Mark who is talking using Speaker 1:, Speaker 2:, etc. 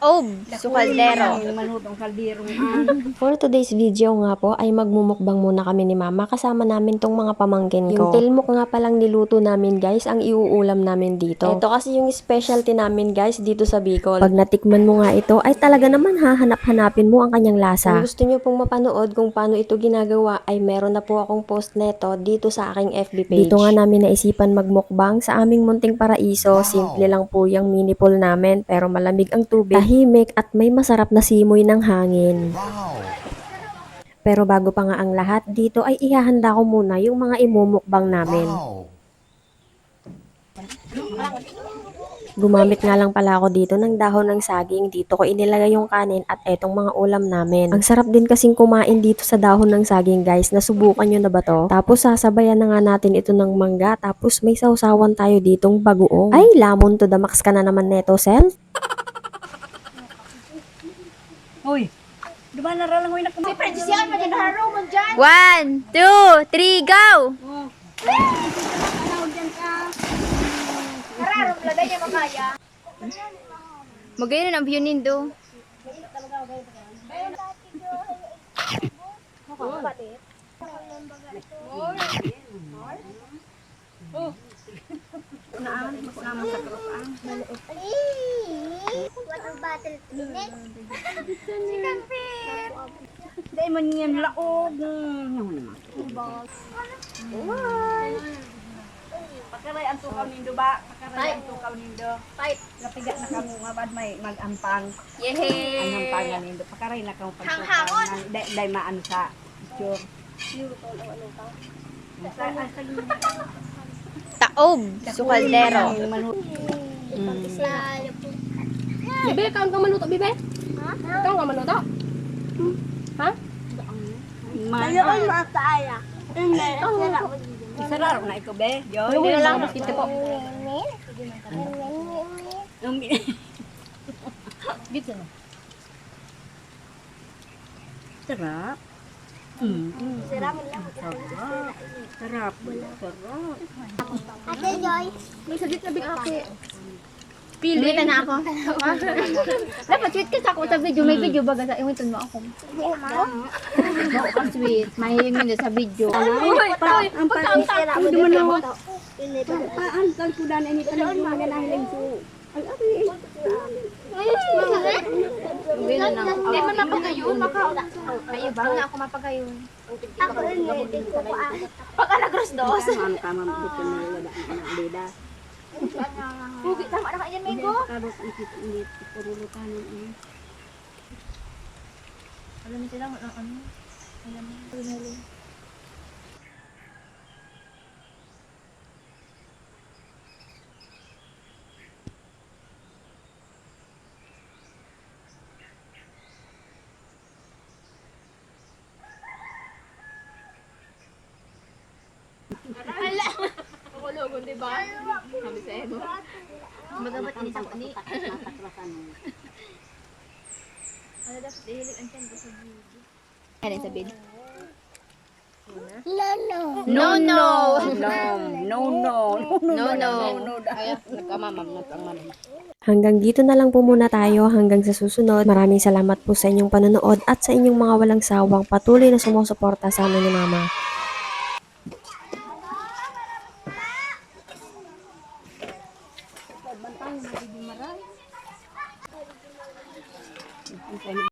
Speaker 1: Taob sa kaldero.
Speaker 2: Manutong kaldero.
Speaker 3: For today's video nga po ay magmumukbang muna kami ni Mama kasama namin tong mga pamangkin ko. Yung tilmok nga palang niluto namin guys ang iuulam namin dito. Ito kasi yung specialty namin guys dito sa Bicol. Pag natikman mo nga ito ay talaga naman hahanap-hanapin mo ang kanyang lasa. Kung gusto nyo pong mapanood kung paano ito ginagawa ay meron na po akong post neto dito sa aking FB page. Dito nga namin naisipan magmukbang sa aming munting paraiso. Simple lang po yung mini pool namin pero malamig ang tubig, tahimik at may masarap na simoy ng hangin. Pero bago pa nga ang lahat, dito ay ihahanda ko muna yung mga imumukbang namin. Gumamit nga lang pala ako dito ng dahon ng saging. Dito ko inilagay yung kanin at etong mga ulam namin. Ang sarap din kasing kumain dito sa dahon ng saging guys. Nasubukan nyo na ba to? Tapos sasabayan na nga natin ito ng mangga. Tapos may sausawan tayo ditong bagoong. Ay, lamon to the max ka na naman neto, Sel.
Speaker 2: Uy, diba naralangoy na kami?
Speaker 1: Princess yan, maginaharo mo dyan. 1, 2, 3, go! Kararong lagay niya makaya. Magayon na ang view nindo.
Speaker 4: Water bottle clinic.
Speaker 1: Chicken feet.
Speaker 2: Dahil man yan laog. Yung naman. Pakaray ang tukaw nindo ba? Pakaray ang tukaw nindo.
Speaker 1: Fight.
Speaker 2: Napigat na kamo nga bad may mag-ampang.
Speaker 1: Yehey.
Speaker 2: Ang ampangan nindo. Pakaray na kamo
Speaker 1: Hanghangon.
Speaker 2: pagtukaw. Dahil maano sa picture.
Speaker 1: Taob sa kaldero.
Speaker 4: Bibe, kaon ka maluto, bibe? Ha? Kaon ka maluto? Ha? Maluto mo sa aya. Hindi,
Speaker 2: Sararo na ikaw be. Yo.
Speaker 1: Hindi na lang. Dito po. Dito na.
Speaker 2: Sarap.
Speaker 4: Sarap lang.
Speaker 2: Sarap. Sarap.
Speaker 4: Ate Joy.
Speaker 1: May salit na big ate. Pili na ako. Dapat sweet ka sa ako sa video. May video baga sa iwintun mo ako. Ang sweet. Mahihingin din sa video.
Speaker 2: Ang
Speaker 4: Sarap.
Speaker 2: Hindi mo na
Speaker 4: Paan
Speaker 2: kang kudan ini talag mo na nahiling ko. Ay abi.
Speaker 1: Hindi na lang. Hindi man mapagayon. Ay iba nga ako mapagayon.
Speaker 4: Ako hindi ko pa.
Speaker 1: Pagka nagros dos.
Speaker 2: Ang tama mo dito na wala na leda.
Speaker 1: Hugi tama na kanyan may go.
Speaker 2: Kabot ikit ini purulutan ini.
Speaker 1: Alam mo sila ano? Alam mo. Ala. Kulogon di ba? Sabi sa ego. Magabat ini sa ani. Ano dapat dihilig ang tiyan ko sa video. Ano sa video?
Speaker 4: Lolo.
Speaker 1: No, no.
Speaker 2: No. Ay, nagkamamam na ang manam.
Speaker 3: Hanggang dito na lang po muna tayo hanggang sa susunod. Maraming salamat po sa inyong panonood at sa inyong mga walang sawang patuloy na sumusuporta sa amin ni Mama.